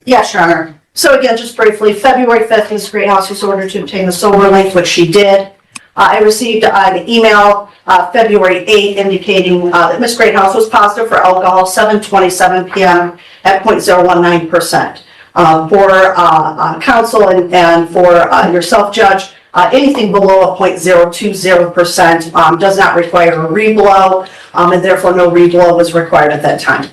Yes, Your Honor. So again, just briefly, February 5th, Ms. Greathouse was ordered to obtain the sober link, which she did. I received an email February 8th indicating that Ms. Greathouse was positive for alcohol, 7:27 p.m. at 0.019%. For counsel and for yourself, Judge, anything below a 0.020% does not require a reblow, and therefore no reblow was required at that time.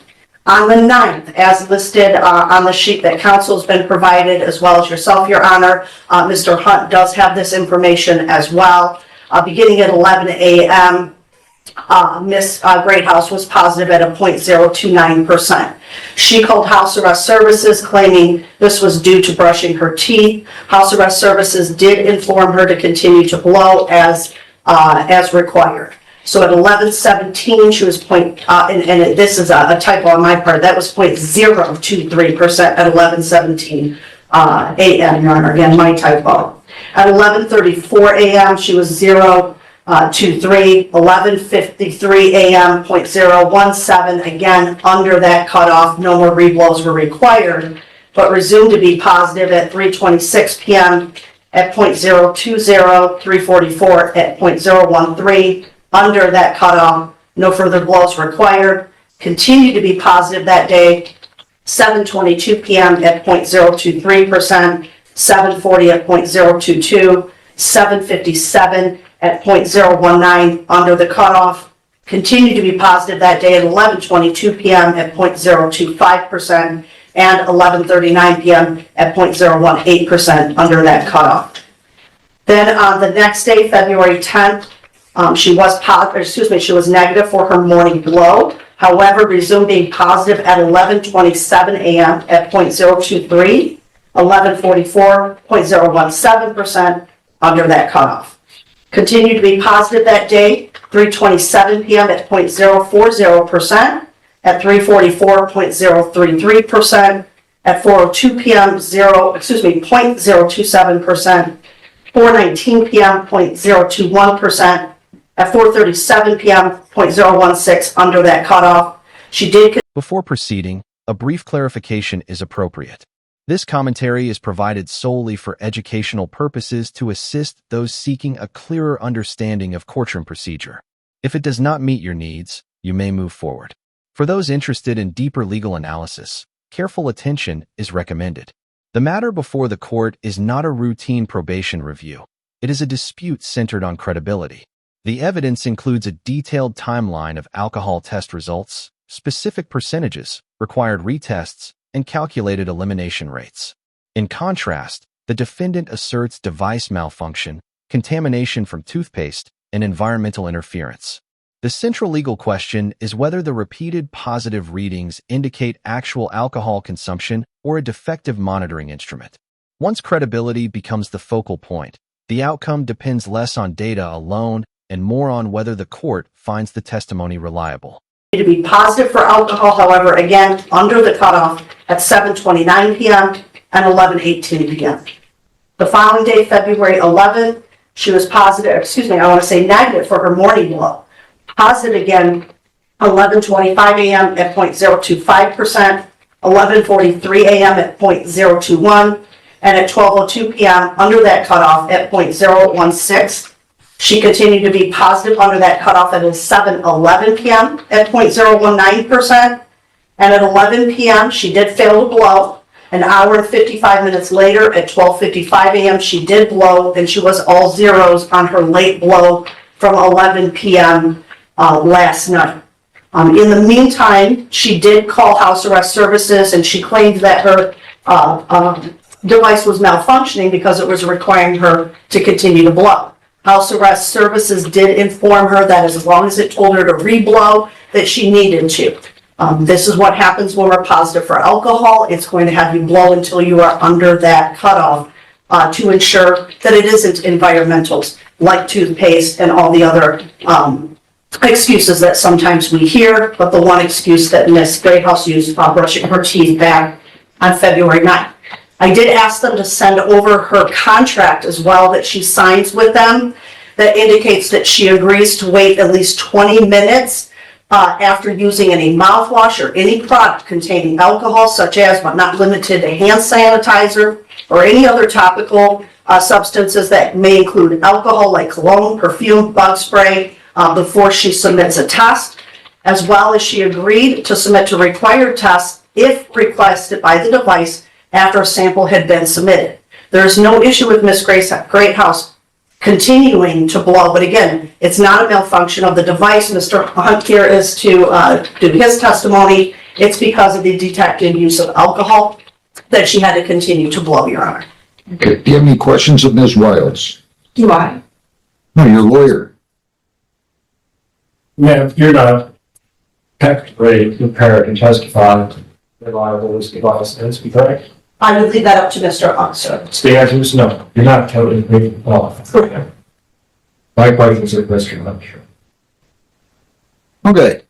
On the 9th, as listed on the sheet that counsel has been provided, as well as yourself, Your Honor, Mr. Hunt does have this information as well. Beginning at 11 a.m., Ms. Greathouse was positive at a 0.029%. She called House Arrest Services claiming this was due to brushing her teeth. House Arrest Services did inform her to continue to blow as required. So at 11:17, she was and this is a typo on my part, that was 0.023% at 11:17 a.m., Your Honor, again, my typo. At 11:34 a.m., she was 0.23, 11:53 a.m., 0.017, again, under that cutoff, no more reblows were required, but resumed to be positive at 3:26 p.m. at 0.020, 3:44 at 0.013, under that cutoff, no further blows required. Continued to be positive that day, 7:22 p.m. at 0.023%, 7:40 at 0.022, 7:57 at 0.019, under the cutoff. Continued to be positive that day at 11:22 p.m. at 0.025%, and 11:39 p.m. at 0.018%, under that cutoff. Then on the next day, February 10th, she was negative for her morning blow. However, resumed being positive at 11:27 a.m. at 0.023, 11:44, 0.017%, under that cutoff. Continued to be positive that day, 3:27 p.m. at 0.040%, at 3:44, 0.033%, at 4:02 p.m. 0.027%, 4:19 p.m. 0.021%, at 4:37 p.m. 0.016, under that cutoff. She did. Before proceeding, a brief clarification is appropriate. This commentary is provided solely for educational purposes to assist those seeking a clearer understanding of courtroom procedure. If it does not meet your needs, you may move forward. For those interested in deeper legal analysis, careful attention is recommended. The matter before the court is not a routine probation review. It is a dispute centered on credibility. The evidence includes a detailed timeline of alcohol test results, specific percentages, required retests, and calculated elimination rates. In contrast, the defendant asserts device malfunction, contamination from toothpaste, and environmental interference. The central legal question is whether the repeated positive readings indicate actual alcohol consumption or a defective monitoring instrument. Once credibility becomes the focal point, the outcome depends less on data alone and more on whether the court finds the testimony reliable. To be positive for alcohol, however, again, under the cutoff at 7:29 p.m. and 11:18 p.m. The following day, February 11th, she was negative for her morning blow. Positive again, 11:25 a.m. at 0.025%, 11:43 a.m. at 0.021, and at 12:02 p.m. under that cutoff at 0.016. She continued to be positive under that cutoff at 7:11 p.m. at 0.019%, and at 11 p.m. she did fail to blow. An hour and 55 minutes later, at 12:55 a.m., she did blow, and she was all zeros on her late blow from 11 p.m. Last night. In the meantime, she did call House Arrest Services, and she claimed that her device was malfunctioning because it was requiring her to continue to blow. House Arrest Services did inform her that as long as it told her to reblow, that she needed to. This is what happens when we're positive for alcohol. It's going to have you blow until you are under that cutoff to ensure that it isn't environmentals like toothpaste and all the other excuses that sometimes we hear, but the one excuse that Ms. Greathouse used while brushing her teeth back on February 9th. I did ask them to send over her contract as well that she signs with them that indicates that she agrees to wait at least 20 minutes after using any mouthwash or any product containing alcohol, such as but not limited to hand sanitizer or any other topical substances that may include alcohol like cologne, perfume, bug spray, before she submits a test, as well as she agreed to submit to required tests if requested by the device after a sample had been submitted. There is no issue with Ms. Greathouse continuing to blow, but again, it's not a malfunction of the device. Mr. Hunt here is to do his testimony. It's because of the detected use of alcohol that she had to continue to blow, Your Honor. Okay. Do you have any questions of Ms. Wiles? Do I? No, you're a lawyer. Ma'am, you're not technically prepared to testify reliable this device is, correct? I would leave that up to Mr. Hunt, sir. So the answer is no. You're not totally qualified. My questions are Mr. Hunt. Okay.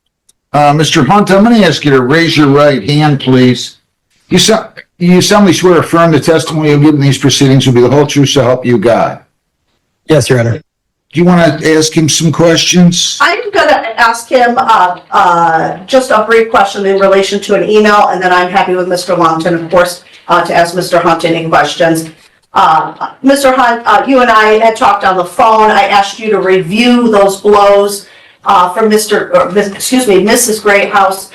Mr. Hunt, I'm going to ask you to raise your right hand, please. You solemnly swear to affirm the testimony you'll give in these proceedings will be the whole truth, so help you God. Yes, Your Honor. Do you want to ask him some questions? I'm going to ask him just a brief question in relation to an email, and then I'm happy with Mr. Longton, of course, to ask Mr. Hunt any questions. Mr. Hunt, you and I had talked on the phone. I asked you to review those blows from Mrs. Greathouse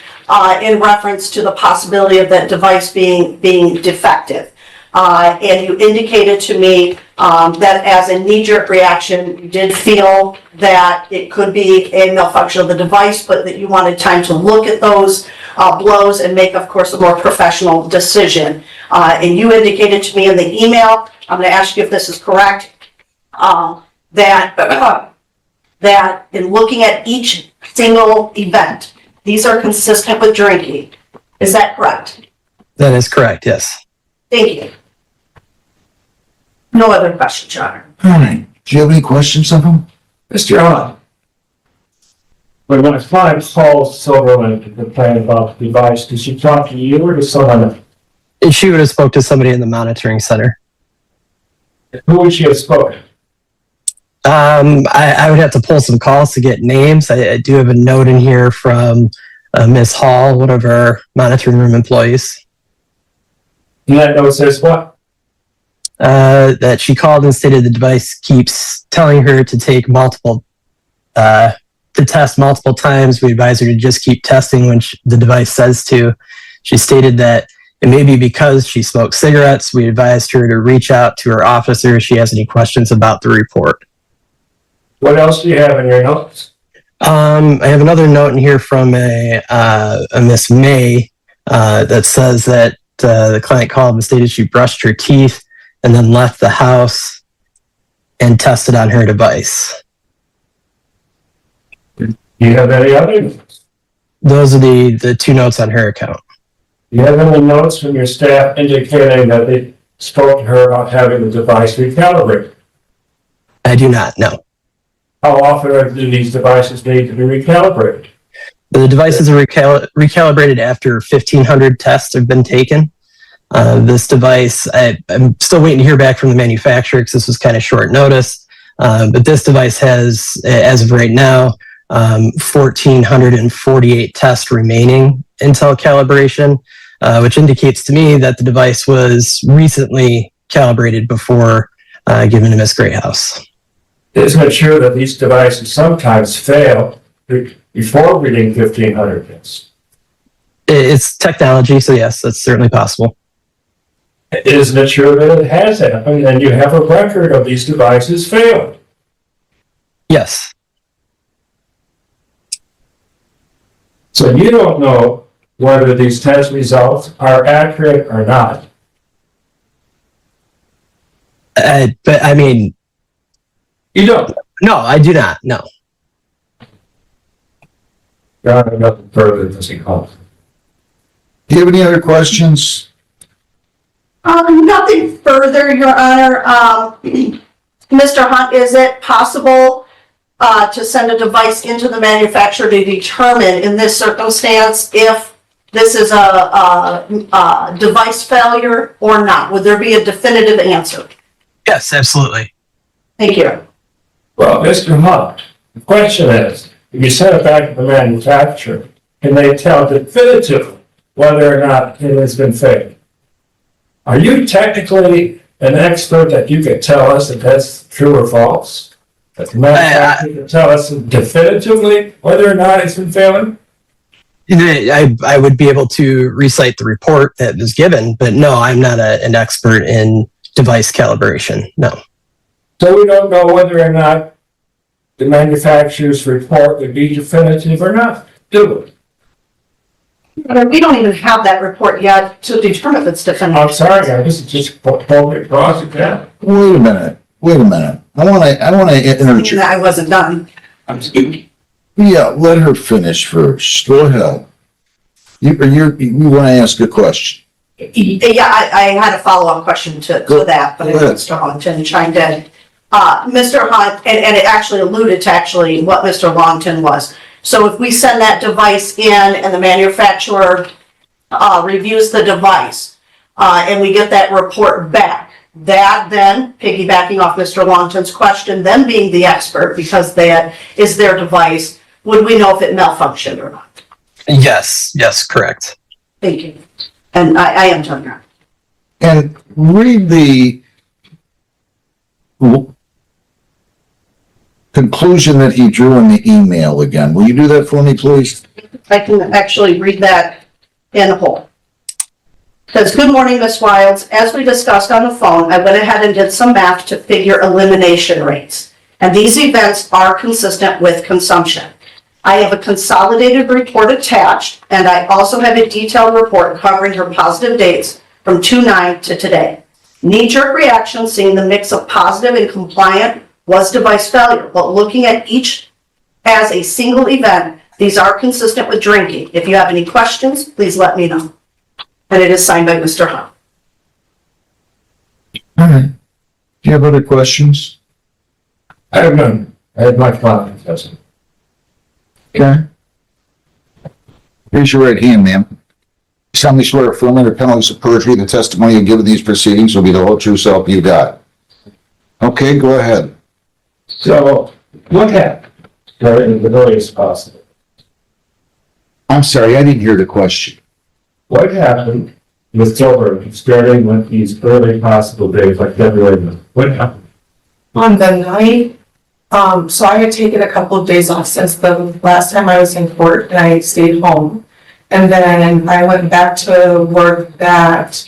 in reference to the possibility of that device being defective. And you indicated to me that as a knee-jerk reaction, you did feel that it could be a malfunction of the device, but that you wanted time to look at those blows and make, of course, a more professional decision. And you indicated to me in the email, I'm going to ask you if this is correct, that in looking at each single event, these are consistent with drinking. Is that correct? That is correct, yes. Thank you. No other questions, Your Honor. All right. Do you have any questions of him? Mr. Hunt, when my client calls Silverman to complain about the device, did she talk to you or to someone? She would have spoke to somebody in the monitoring center. Who would she have spoken? I would have to pull some calls to get names. I do have a note in here from Ms. Hall, one of our monitoring room employees. And that note says what? That she called and stated the device keeps telling her to take to test multiple times. We advise her to just keep testing when the device says to. She stated that it may be because she smokes cigarettes. We advised her to reach out to her officer if she has any questions about the report. What else do you have in your notes? I have another note in here from a Miss May that says that the client called and stated she brushed her teeth and then left the house and tested on her device. Do you have any other notes? Those are the two notes on her account. Do you have any notes from your staff indicating that they spoke to her about having the device recalibrated? I do not know. How often do these devices need to be recalibrated? The devices are recalibrated after 1,500 tests have been taken. This device, I'm still waiting to hear back from the manufacturer because this was kind of short notice. But this device has, as of right now, 1,448 tests remaining until calibration, which indicates to me that the device was recently calibrated before given to Ms. Greathouse. Isn't it true that these devices sometimes fail before reading 1,500 tests? It's technology, so yes, that's certainly possible. Isn't it true that it has happened and you have a record of these devices failing? Yes. So you don't know whether these test results are accurate or not. But I mean, You don't. no, I do not. No. Nothing further does he call. Do you have any other questions? Nothing further, Your Honor. Mr. Hunt, is it possible to send a device into the manufacturer to determine in this circumstance if this is a device failure or not? Would there be a definitive answer? Yes, absolutely. Thank you. Well, Mr. Hunt, the question is if you send it back to the manufacturer, can they tell definitively whether or not it has been failed? Are you technically an expert that you could tell us if that's true or false? That the manufacturer can tell us definitively whether or not it's been failing? I would be able to recite the report that was given, but no, I'm not an expert in device calibration. No. So we don't know whether or not the manufacturer's report would be definitive or not, do we? We don't even have that report yet to determine if it's definitive. I'm sorry, this is just public cross-exam. Wait a minute. I want to interject. I wasn't done. Yeah, let her finish first. Go ahead. You want to ask a question? Yeah, I had a follow-up question to that, but Go ahead. Mr. Longton chimed in. Mr. Hunt, and it actually alluded to actually what Mr. Longton was. So if we send that device in and the manufacturer reviews the device and we get that report back, that then, piggybacking off Mr. Longton's question, them being the expert because that is their device, would we know if it malfunctioned or not? Yes, correct. Thank you. And I am done now. And read the conclusion that he drew in the email again. Will you do that for me, please? I can actually read that in whole. It says, good morning, Ms. Wilds. As we discussed on the phone, I went ahead and did some math to figure elimination rates. And these events are consistent with consumption. I have a consolidated report attached, and I also have a detailed report covering her positive dates from 2/9 to today. Knee-jerk reaction, seeing the mix of positive and compliant, was device failure, but looking at each as a single event, these are consistent with drinking. If you have any questions, please let me know. And it is signed by Mr. Hunt. All right. Do you have other questions? I have none. I have my confidence, that's it. Okay. Raise your right hand, ma'am. You solemnly swear or affirm under penalties of perjury the testimony you give in these proceedings will be the whole true self you got. Okay, go ahead. So, what happened during the earliest possible? I'm sorry, I didn't hear the question. What happened with Silver starting with these early possible days, like February? What happened? On the night, so I had taken a couple of days off since the last time I was in court and I stayed home. And then I went back to work that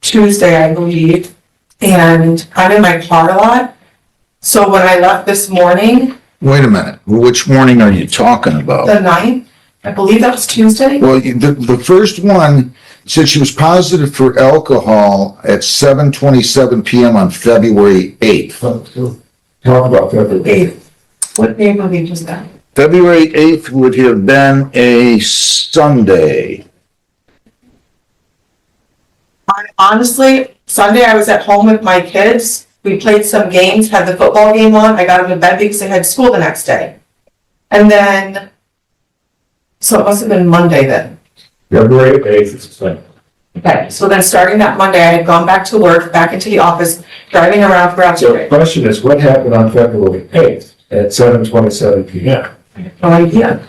Tuesday, I believe, and I'm in my car a lot. So when I left this morning, Wait a minute. Which morning are you talking about? the 9th, I believe that was Tuesday. Well, the first one said she was positive for alcohol at 7:27 p.m. on February 8th. Talk about February. 8th. What name of it was that? February 8th would have been a Sunday. Honestly, Sunday I was at home with my kids. We played some games, had the football game on. I got them to bed because I had school the next day. And then, so it must have been Monday then. February 8th is the same. Okay, so then starting that Monday, I had gone back to work, back into the office, driving around throughout So the the day. question is, what happened on February 8th at 7:27 p.m.? No idea.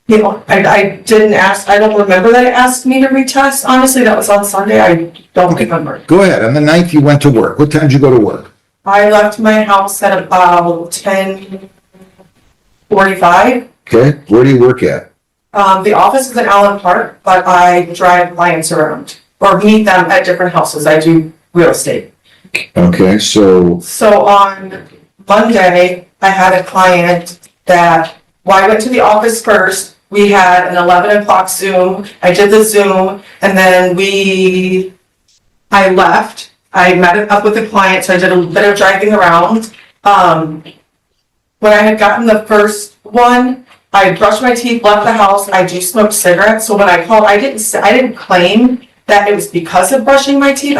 You know, I didn't ask, I don't remember that it asked me to retest. Honestly, that was on Sunday. I don't remember. Go ahead. On the 9th, you went to work. What time did you go to work? I left my house at about 10:45. Okay. Where do you work at? The office is in Allen Park, but I drive clients around or meet them at different houses. I do real estate. Okay, so So on Monday, I had a client that, well, I went to the office first. We had an 11 o'clock Zoom. I did the Zoom and then I left. I met up with the client, so I did a bit of driving around. When I had gotten the first one, I brushed my teeth, left the house. I do smoke cigarettes, so when I called, I didn't claim that it was because of brushing my teeth.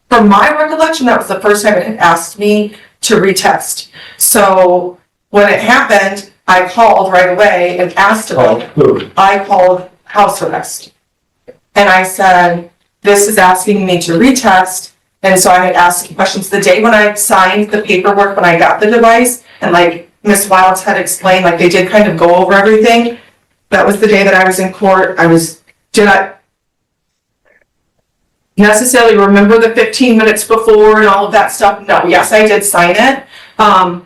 From my recollection, that was the first time it had asked me to retest. So when it happened, I called right away and asked about it. Who? I called house arrest. And I said, this is asking me to retest. And so I had asked questions the day when I signed the paperwork, when I got the device, and like Ms. Wilds had explained, like they did kind of go over everything. That was the day that I was in court. Did I necessarily remember the 15 minutes before and all of that stuff? No, yes, I did sign it.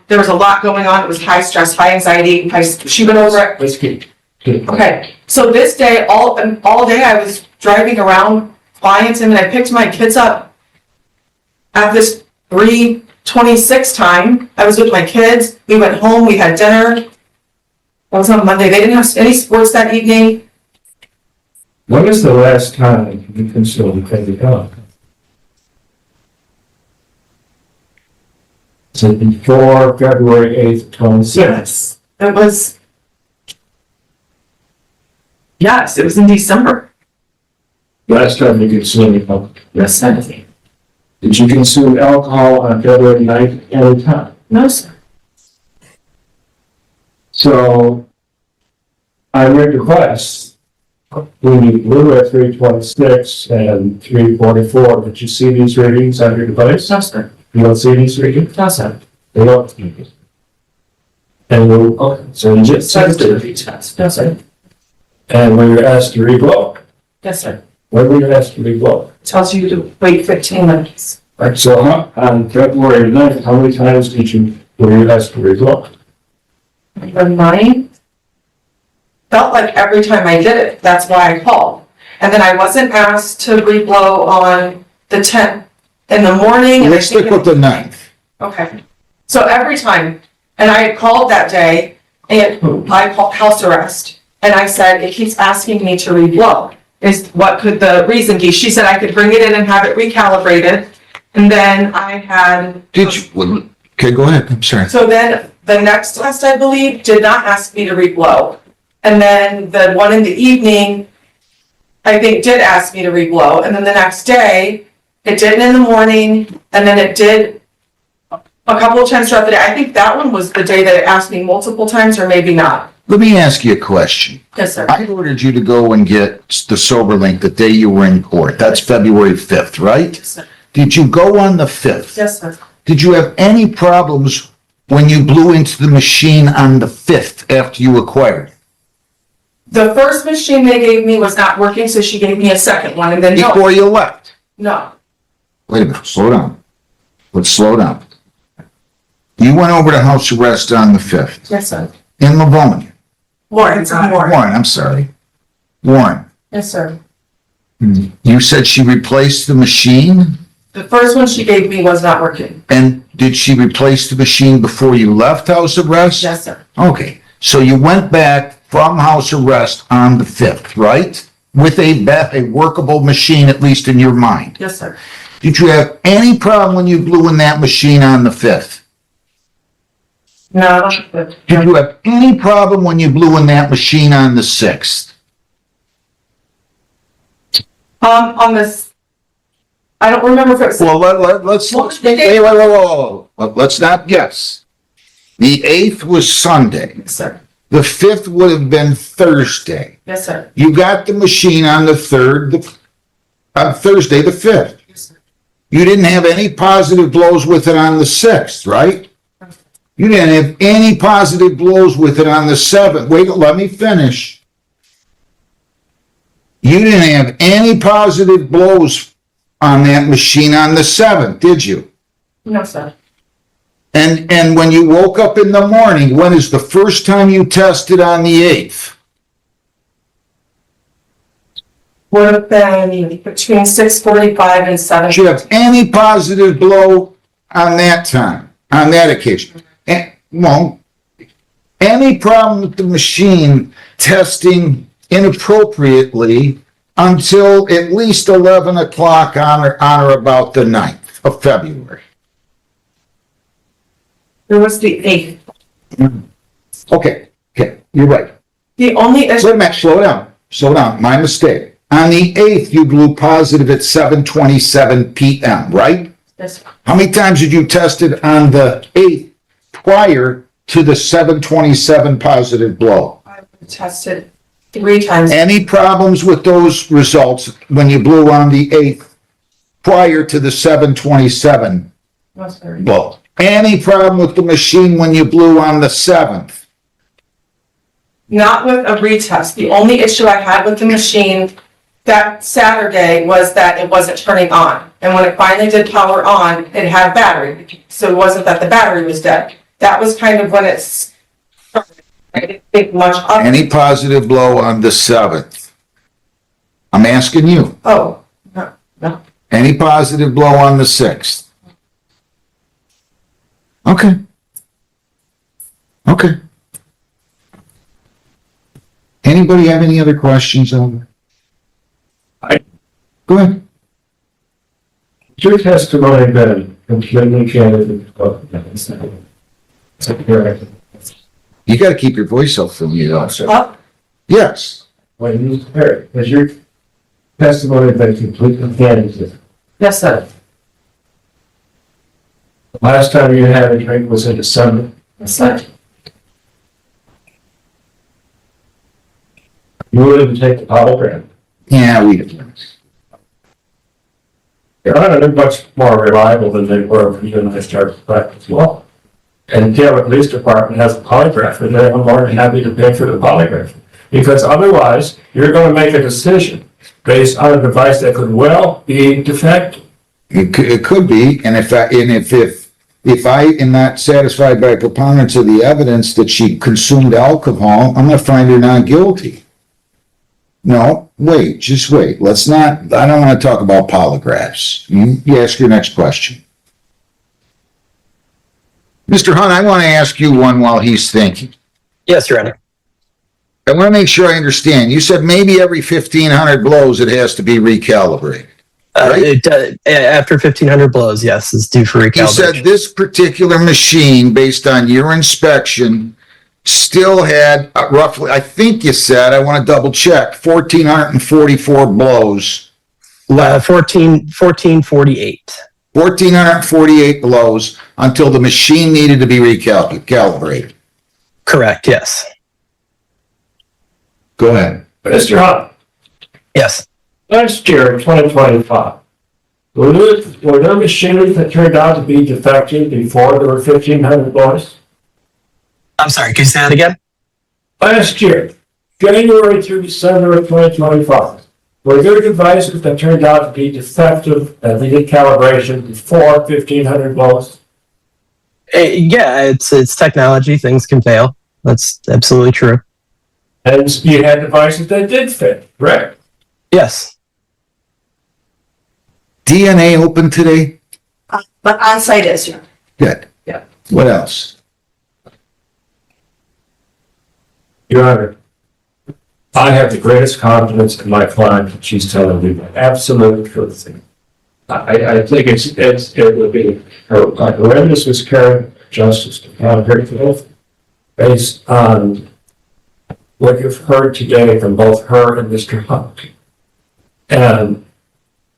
There was a lot going on. It was high stress, high anxiety. She went over it. Let's keep. Okay, so this day, all day I was driving around clients and I picked my kids up at this 3:26 time. I was with my kids. We went home, we had dinner. That was on Monday. They didn't have any sports that evening. When was the last time you consumed heavy alcohol? Is it before February 8th, 26? It was. Yes, it was in December. Last time you consumed alcohol? Yes, sir. Did you consume alcohol on February 9th any time? No, sir. So, I read your request. When you blew at 326 and 344, did you see these readings on your device? No, sir. You don't see these readings? No, sir. They don't. And okay, so you just said it. No, sir. And when you're asked to revoke, Yes, sir. when were you asked to revoke? Tells you to wait 15 minutes. Right, so on February 9th, how many times were you asked to revoke? The 9th? Felt like every time I did it, that's why I called. And then I wasn't asked to reblow on the 10th in the morning. and I Let's think stick with the 9th. Okay, so every time, and I had called that day, and I called house arrest, and I said, it keeps asking me to reblow. What could the reason be? She said I could bring it in and have it recalibrated, and then I had. Did you, well, okay, go ahead, I'm sorry. So then, the next test, I believe, did not ask me to reblow. And then the one in the evening, I think did ask me to reblow, and then the next day, it didn't in the morning, and then it did a couple of times throughout the day. I think that one was the day that it asked me multiple times, or maybe not. Let me ask you a question. Yes, sir. I ordered you to go and get the sober link the day you were in court. That's February 5th, right? Yes, sir. Did you go on the 5th? Yes, sir. Did you have any problems when you blew into the machine on the 5th after you acquired it? The first machine they gave me was not working, so she gave me a second one, and then Before you left? no. Wait a minute, slow down. Let's slow down. You went over to house arrest on the 5th Yes, sir. in Livonia. Warren, it's Warren. Warren, I'm sorry. Warren, Yes, sir. you said she replaced the machine? The first one she gave me was not working. And did she replace the machine before you left house arrest? Yes, sir. Okay, so you went back from house arrest on the 5th, right? With a workable machine, at least in your mind. Yes, sir. Did you have any problem when you blew in that machine on the 5th? No. Did you have any problem when you blew in that machine on the 6th? On this, I don't remember if it was. Well, let's wait, let's not guess. The 8th was Sunday. Yes, sir. The 5th would have been Thursday. Yes, sir. You got the machine on the 3rd, on Thursday, the 5th. Yes, sir. You didn't have any positive blows with it on the 6th, right? You didn't have any positive blows with it on the 7th. Wait, let me finish. You didn't have any positive blows on that machine on the 7th, did you? No, sir. And when you woke up in the morning, when is the first time you tested on the 8th? Would have been between 6:45 and 7. Did you have any positive blow on that time, on that occasion? Well, any problem with the machine testing inappropriately until at least 11 o'clock on or about the 9th of February. There was the 8th. Okay, you're right. The only Wait issue. a minute, slow down, my mistake. On the 8th, you blew positive at 7:27 p.m., right? Yes, How many times did you test it on the 8th prior to the 7:27 positive blow? I tested 3 times. Any problems with those results when you blew on the 8th prior to the 7:27 No, sir. blow? Any problem with the machine when you blew on the 7th? Not with a retest. The only issue I had with the machine that Saturday was that it wasn't turning on. And when it finally did power on, it had battery. So it wasn't that the battery was dead. That was kind of when it started. I didn't think much of it. Any positive blow on the 7th? I'm asking you. Oh, no. Any positive blow on the 6th? Okay. Okay. Anybody have any other questions on it? Go ahead. Your testimony been completely candid? You gotta keep your voice up from you, though. Up? Yes. When you heard, has your testimony been completely candid? Yes, sir. Last time you had a drink was in December. Yes, sir. You willing to take the polygraph? Yeah, we. Your Honor, they're much more reliable than they were when you and I started practice law. And Taylor Police Department has a polygraph, and they're more than happy to pay for the polygraph. Because otherwise, you're going to make a decision based on a device that could well be defective. It could be, and if I am not satisfied by preponderance of the evidence that she consumed alcohol, I'm gonna find her not guilty. No, wait, just wait. Let's not, I don't wanna talk about polygraphs. You ask your next question. Mr. Hunt, I wanna ask you one while he's thinking. Yes, Your Honor. I wanna make sure I understand. You said maybe every 1,500 blows it has to be recalibrated. Right? After 1,500 blows, yes, it's due for You recalibration. said this particular machine, based on your inspection, still had roughly, I think you said, I want to double check, 1,444 blows left. 1448. 1,448 blows until the machine needed to be recalibrated. Correct, yes. Go ahead. Mr. Hunt, Yes. last year, 2025, were there machinery that turned out to be defective before there were 1,500 blows? I'm sorry, can you say that again? Last year, January through December of 2025, were there devices that turned out to be defective and needed calibration before 1,500 blows? Yeah, it's technology. Things can fail. That's absolutely true. And you had devices that did fit, correct? Yes. DNA open today? But on-site is, yeah. Good. Yeah. What else? Your Honor, I have the greatest confidence in my client that she's telling me the absolute truth. I think it would be, her evidence was carried justice to very both based on what you've heard today from both her and Mr. Hunt. And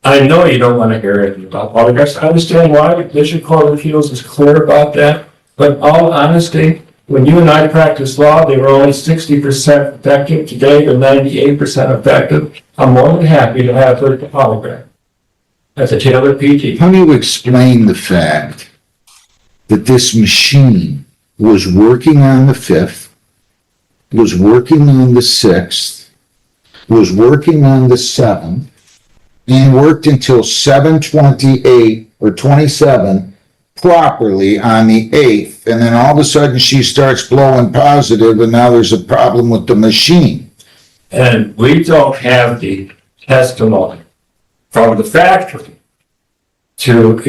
I know you don't want to hear anything about polygraphs. I understand why the District Court of Appeals is clear about that. But in all honesty, when you and I practiced law, they were only 60% effective. Today, they're 98% effective. I'm more than happy to have her polygraph at the Taylor PD. How do you explain the fact that this machine was working on the 5th, was working on the 6th, was working on the 7th, and worked until 7:28 or 27 properly on the 8th, and then all of a sudden she starts blowing positive, and now there's a problem with the machine? And we don't have the testimony from the factory to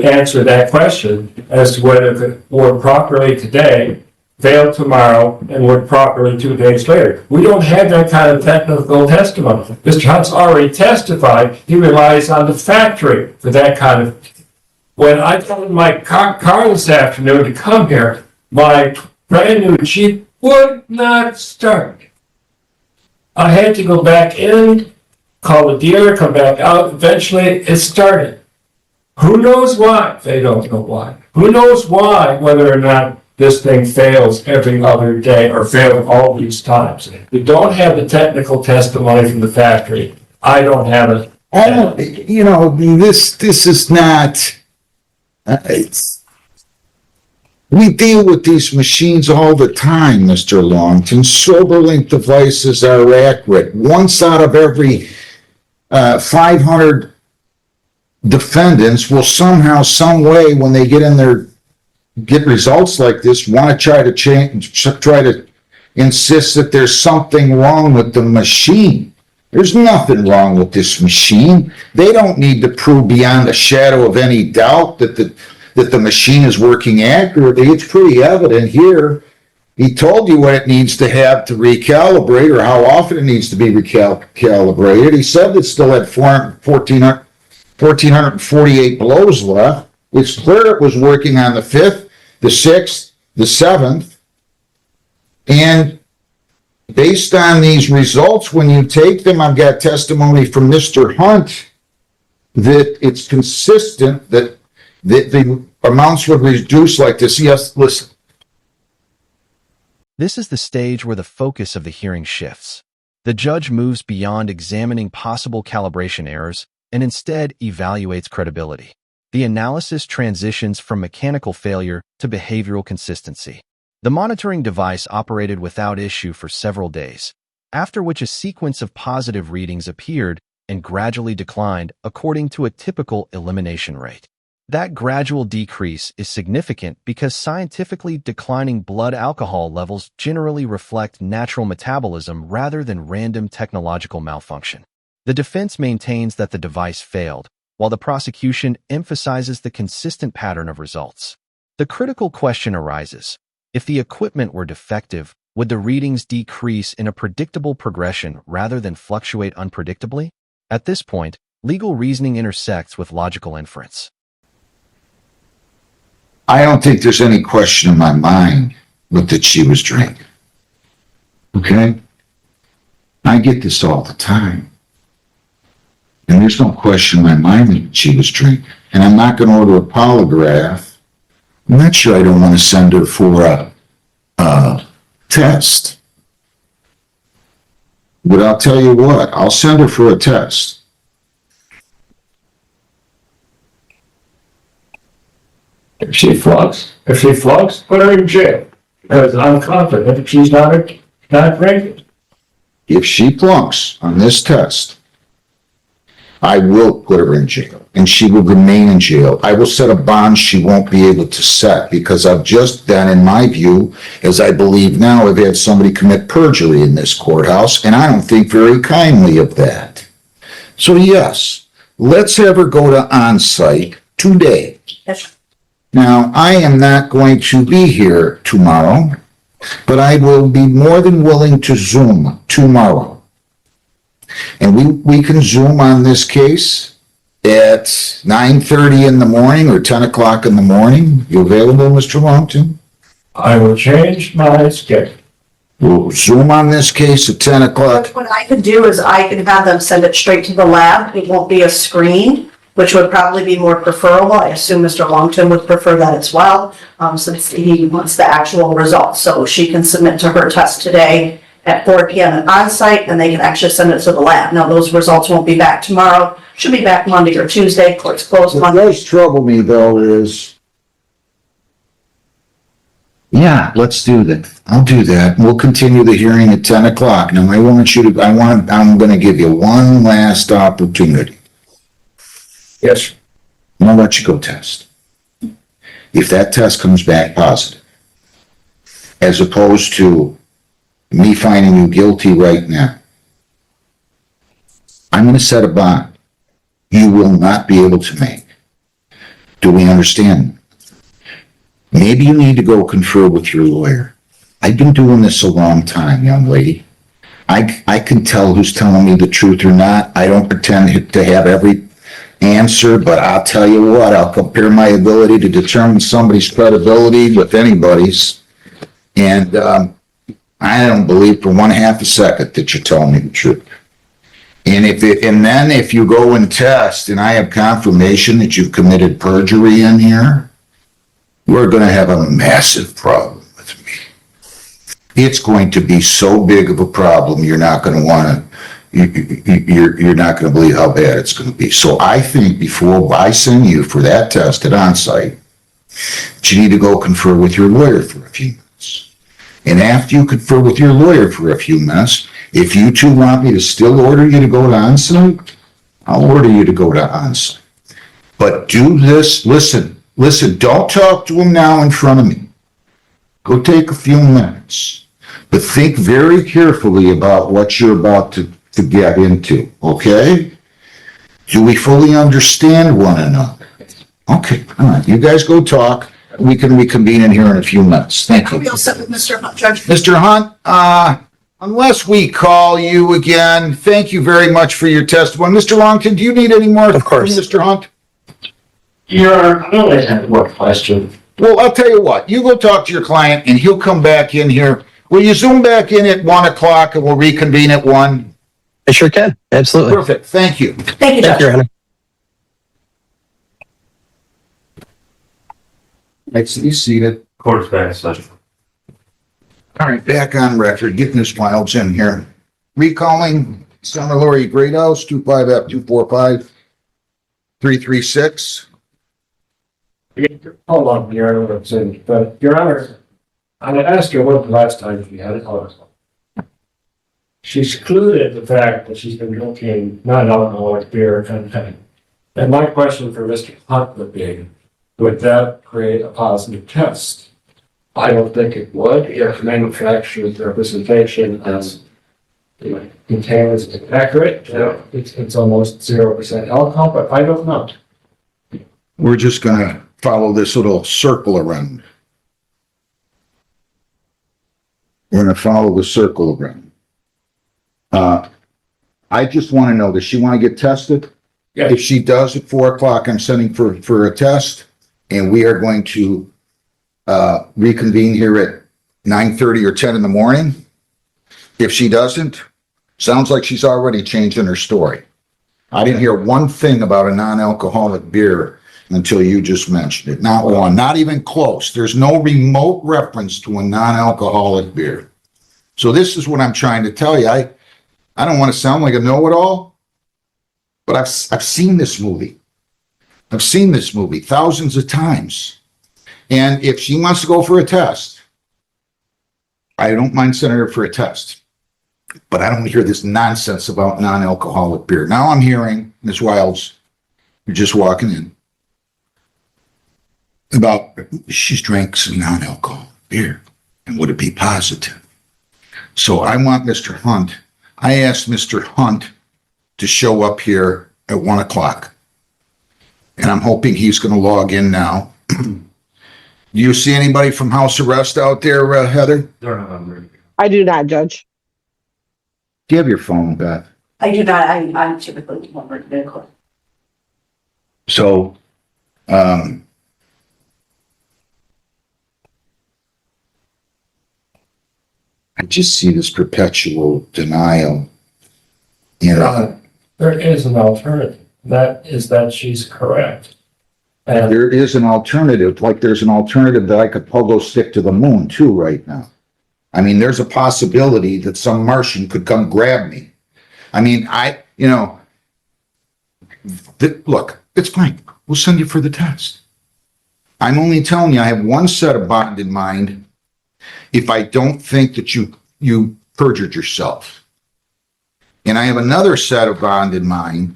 answer that question as to whether it worked properly today, failed tomorrow, and worked properly 2 days later. We don't have that kind of technical testimony. Mr. Hunt's already testified he relies on the factory for that kind of. When I told my car this afternoon to come here, my brand new Jeep would not start. I had to go back in, call the dealer, come back out. Eventually, it started. Who knows why? They don't know why. Who knows why, whether or not this thing fails every other day or failed all these times. We don't have the technical testimony from the factory. I don't have it. You know, this is not, We deal with these machines all the time, Mr. Longton. SoberLink devices are accurate. Once out of every 500 defendants will somehow, some way, when they get in there, get results like this, want to try to try to insist that there's something wrong with the machine. There's nothing wrong with this machine. They don't need to prove beyond a shadow of any doubt that the machine is working accurately. It's pretty evident here. He told you what it needs to have to recalibrate, or how often it needs to be recalibrated. He said it still had 1,448 blows left. It's clear it was working on the 5th, the 6th, the 7th. And based on these results, when you take them, I've got testimony from Mr. Hunt that it's consistent that the amounts would reduce like this. Yes, listen. This is the stage where the focus of the hearing shifts. The judge moves beyond examining possible calibration errors and instead evaluates credibility. The analysis transitions from mechanical failure to behavioral consistency. The monitoring device operated without issue for several days, after which a sequence of positive readings appeared and gradually declined according to a typical elimination rate. That gradual decrease is significant because scientifically declining blood alcohol levels generally reflect natural metabolism rather than random technological malfunction. The defense maintains that the device failed, while the prosecution emphasizes the consistent pattern of results. The critical question arises: if the equipment were defective, would the readings decrease in a predictable progression rather than fluctuate unpredictably? At this point, legal reasoning intersects with logical inference. I don't think there's any question in my mind but that she was drinking. Okay? I get this all the time. And there's no question in my mind that she was drinking. And I'm not going to order a polygraph. I'm not sure I don't want to send her for a test. But I'll tell you what, I'll send her for a test. If she flunks, put her in jail. Because I'm confident she's not drinking. If she flunks on this test, I will put her in jail, and she will remain in jail. I will set a bond she won't be able to set, because I've just then, in my view, as I believe now, I've had somebody commit perjury in this courthouse, and I don't think very kindly of that. So yes, let's have her go to on-site today. Yes. Now, I am not going to be here tomorrow, but I will be more than willing to Zoom tomorrow. And we can Zoom on this case at 9:30 in the morning or 10 o'clock in the morning. You available, Mr. Longton? I will change my schedule. We'll Zoom on this case at 10 o'clock. What I could do is I could have them send it straight to the lab. It won't be a screen, which would probably be more preferable. I assume Mr. Longton would prefer that as well, since he wants the actual results. So she can submit to her test today at 4 p.m. on site, and they can actually send it to the lab. Now, those results won't be back tomorrow. Should be back Monday or Tuesday. Court's closed What Monday. does trouble me, though, is... Yeah, let's do that. I'll do that. We'll continue the hearing at 10 o'clock. Now, I'm going to give you one last opportunity. Yes. I'm going to let you go test. If that test comes back positive, as opposed to me finding you guilty right now, I'm going to set a bond you will not be able to make. Do we understand? Maybe you need to go confer with your lawyer. I've been doing this a long time, young lady. I can tell who's telling me the truth or not. I don't pretend to have every answer, but I'll tell you what, I'll compare my ability to determine somebody's credibility with anybody's. And I don't believe for 1/2 a second that you're telling me the truth. And then if you go and test and I have confirmation that you've committed perjury in here, we're going to have a massive problem with me. It's going to be so big of a problem, you're not going to want to, you're not going to believe how bad it's going to be. So I think before I send you for that test at on-site, But you need to go confer with your lawyer for a few minutes. And after you confer with your lawyer for a few minutes, if you two want me to still order you to go to onsite, I'll order you to go to onsite. But do this, listen, don't talk to him now in front of me. Go take a few minutes. But think very carefully about what you're about to get into, okay? Do we fully understand one another? Okay, all right, you guys go talk. We can reconvene in here in a few minutes. Thank you. We all set with Mr. Hunt, Judge? Mr. Hunt, unless we call you again, thank you very much for your testimony. Mr. Longton, do you need any more? Of course. From Mr. Hunt? Your Honor, I only have one question. Well, I'll tell you what, you go talk to your client and he'll come back in here. Will you zoom back in at 1 o'clock and we'll reconvene at 1? I sure can. Absolutely. Perfect, thank you. Thank you, Thank you, Judge. Your Honor. Next, be seated. Court is back in session. All right, back on record, getting his files in here. Recalling Summer Lori Greathouse, 25F245-336. Hold on, Your Honor, what I'm saying, but Your Honor, I asked her what the last time she had a cause. She excluded the fact that she's been drinking non-alcoholic beer and thing. And my question for Mr. Hunt would be, would that create a positive test? I don't think it would if manufacturer's representation as containers is accurate. It's almost 0% alcohol, but I don't know. We're just gonna follow this little circle around. We're gonna follow the circle around. I just wanna know, does she wanna get tested? Yeah. If she does at 4 o'clock, I'm sending for a test, and we are going to reconvene here at 9:30 or 10 in the morning. If she doesn't, sounds like she's already changing her story. I didn't hear one thing about a non-alcoholic beer until you just mentioned it. Not one, not even close. There's no remote reference to a non-alcoholic beer. So this is what I'm trying to tell you. I don't want to sound like a know-it-all, but I've seen this movie. I've seen this movie thousands of times. And if she wants to go for a test, I don't mind sending her for a test. But I don't hear this nonsense about non-alcoholic beer. Now I'm hearing, Ms. Wiles, you're just walking in, about she's drank some non-alcoholic beer. And would it be positive? So I want Mr. Hunt, I asked Mr. Hunt to show up here at 1 o'clock. And I'm hoping he's going to log in now. Do you see anybody from house arrest out there, Heather? I do not, Judge. Do you have your phone, Beth? I do not, I'm typically the one right there. So, I just see this perpetual denial. You know, There is an alternative. That is that she's correct. And there is an alternative, like there's an alternative that I could pogo stick to the moon too right now. I mean, there's a possibility that some Martian could come grab me. I mean, look, it's fine. We'll send you for the test. I'm only telling you, I have one set of bond in mind if I don't think that you perjured yourself. And I have another set of bond in mind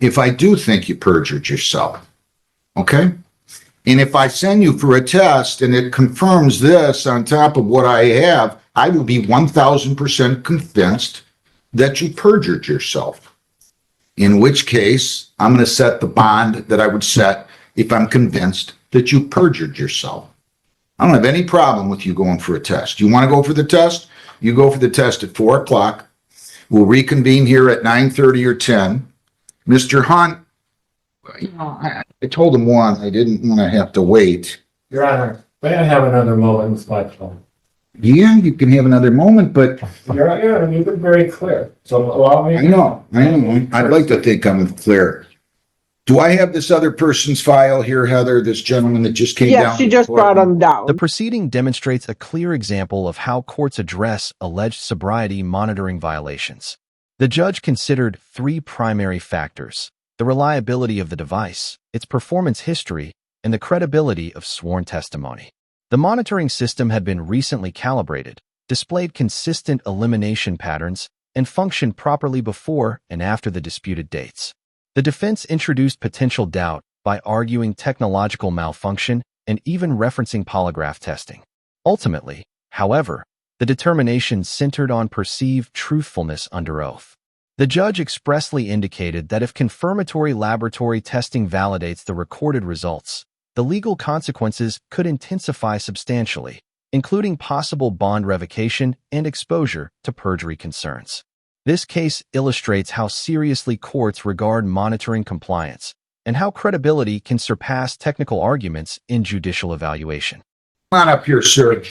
if I do think you perjured yourself. Okay? And if I send you for a test and it confirms this on top of what I have, I will be 1000% convinced that you perjured yourself. In which case, I'm going to set the bond that I would set if I'm convinced that you perjured yourself. I don't have any problem with you going for a test. You want to go for the test? You go for the test at 4 o'clock. We'll reconvene here at 9:30 or 10. Mr. Hunt, I told him one, I didn't want to have to wait. Your Honor, may I have another moment with my phone? Yeah, you can have another moment, but Your Honor, you've been very clear. So allow me. I know. I'd like to think I'm clear. Do I have this other person's file here, Heather, this gentleman that just came down? Yes, she just brought him down. The proceeding demonstrates a clear example of how courts address alleged sobriety monitoring violations. The judge considered 3 primary factors: the reliability of the device, its performance history, and the credibility of sworn testimony. The monitoring system had been recently calibrated, displayed consistent elimination patterns, and functioned properly before and after the disputed dates. The defense introduced potential doubt by arguing technological malfunction and even referencing polygraph testing. Ultimately, however, the determination centered on perceived truthfulness under oath. The judge expressly indicated that if confirmatory laboratory testing validates the recorded results, the legal consequences could intensify substantially, including possible bond revocation and exposure to perjury concerns. This case illustrates how seriously courts regard monitoring compliance and how credibility can surpass technical arguments in judicial evaluation. Come on up here, sir.